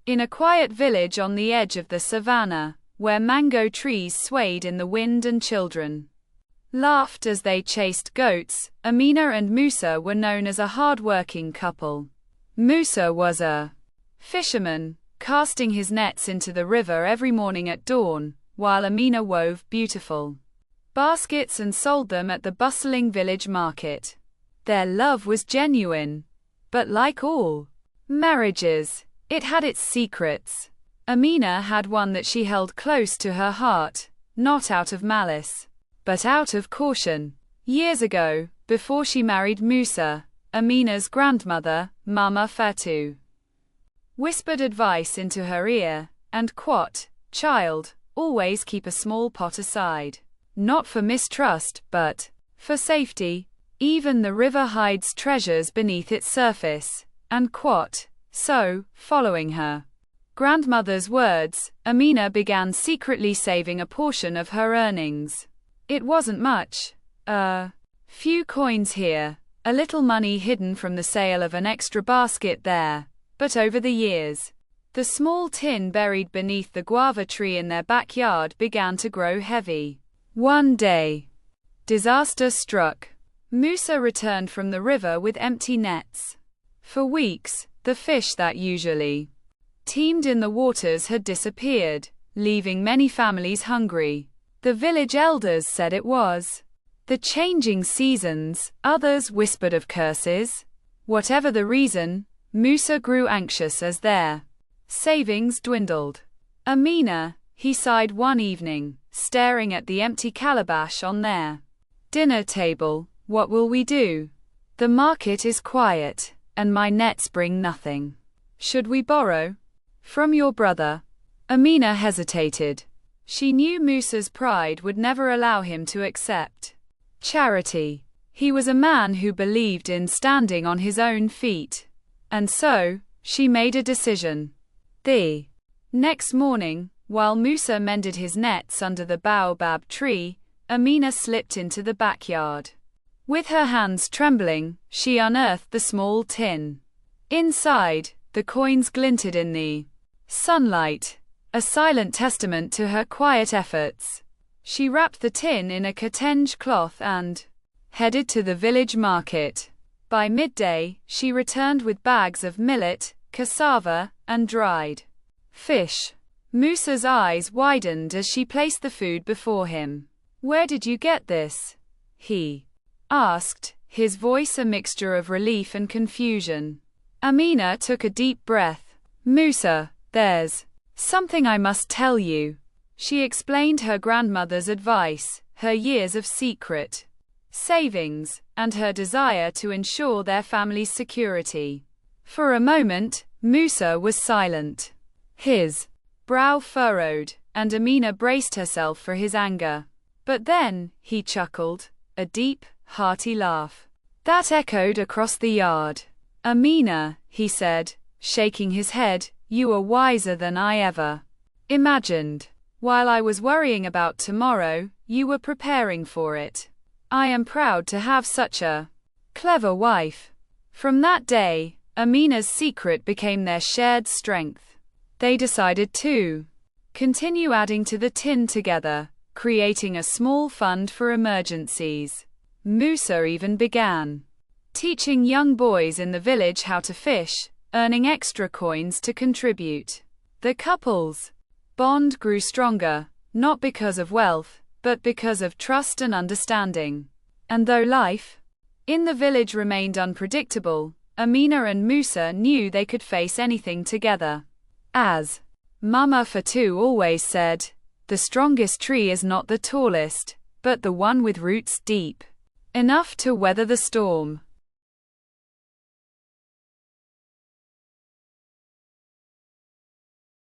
In a quiet village on the edge of the savannah, where mango trees swayed in the wind and children laughed as they chased goats, Amina and Musa were known as a hard-working couple. Musa was a fisherman, casting his nets into the river every morning at dawn, while Amina wove beautiful baskets and sold them at the bustling village market. Their love was genuine, but like all marriages, it had its secrets. Amina had one that she held close to her heart, not out of malice, but out of caution. Years ago, before she married Musa, Amina's grandmother, Mama Fatou, whispered advice into her ear, and quote, "Child, always keep a small pot aside. Not for mistrust, but for safety. Even the river hides treasures beneath its surface." And quote. So, following her grandmother's words, Amina began secretly saving a portion of her earnings. It wasn't much. A few coins here, a little money hidden from the sale of an extra basket there. But over the years, the small tin buried beneath the guava tree in their backyard began to grow heavy. One day, disaster struck. Musa returned from the river with empty nets. For weeks, the fish that usually teemed in the waters had disappeared, leaving many families hungry. The village elders said it was the changing seasons, others whispered of curses. Whatever the reason, Musa grew anxious as their savings dwindled. "Amina," he sighed one evening, staring at the empty calabash on their dinner table, "what will we do? The market is quiet, and my nets bring nothing. Should we borrow from your brother?" Amina hesitated. She knew Musa's pride would never allow him to accept charity. He was a man who believed in standing on his own feet. And so, she made a decision. The next morning, while Musa mended his nets under the baobab tree, Amina slipped into the backyard. With her hands trembling, she unearthed the small tin. Inside, the coins glinted in the sunlight, a silent testament to her quiet efforts. She wrapped the tin in a katenge cloth and headed to the village market. By midday, she returned with bags of millet, cassava, and dried fish. Musa's eyes widened as she placed the food before him. "Where did you get this?" he asked, his voice a mixture of relief and confusion. Amina took a deep breath. "Musa, there's something I must tell you." She explained her grandmother's advice, her years of secret savings, and her desire to ensure their family's security. For a moment, Musa was silent. His brow furrowed, and Amina braced herself for his anger. But then, he chuckled, a deep, hearty laugh that echoed across the yard. "Amina," he said, shaking his head, "you are wiser than I ever imagined. While I was worrying about tomorrow, you were preparing for it. I am proud to have such a clever wife." From that day, Amina's secret became their shared strength. They decided to continue adding to the tin together, creating a small fund for emergencies. Musa even began teaching young boys in the village how to fish, earning extra coins to contribute. The couple's bond grew stronger, not because of wealth, but because of trust and understanding. And though life in the village remained unpredictable, Amina and Musa knew they could face anything together. As Mama Fatou always said, "The strongest tree is not the tallest, but the one with roots deep enough to weather the storm."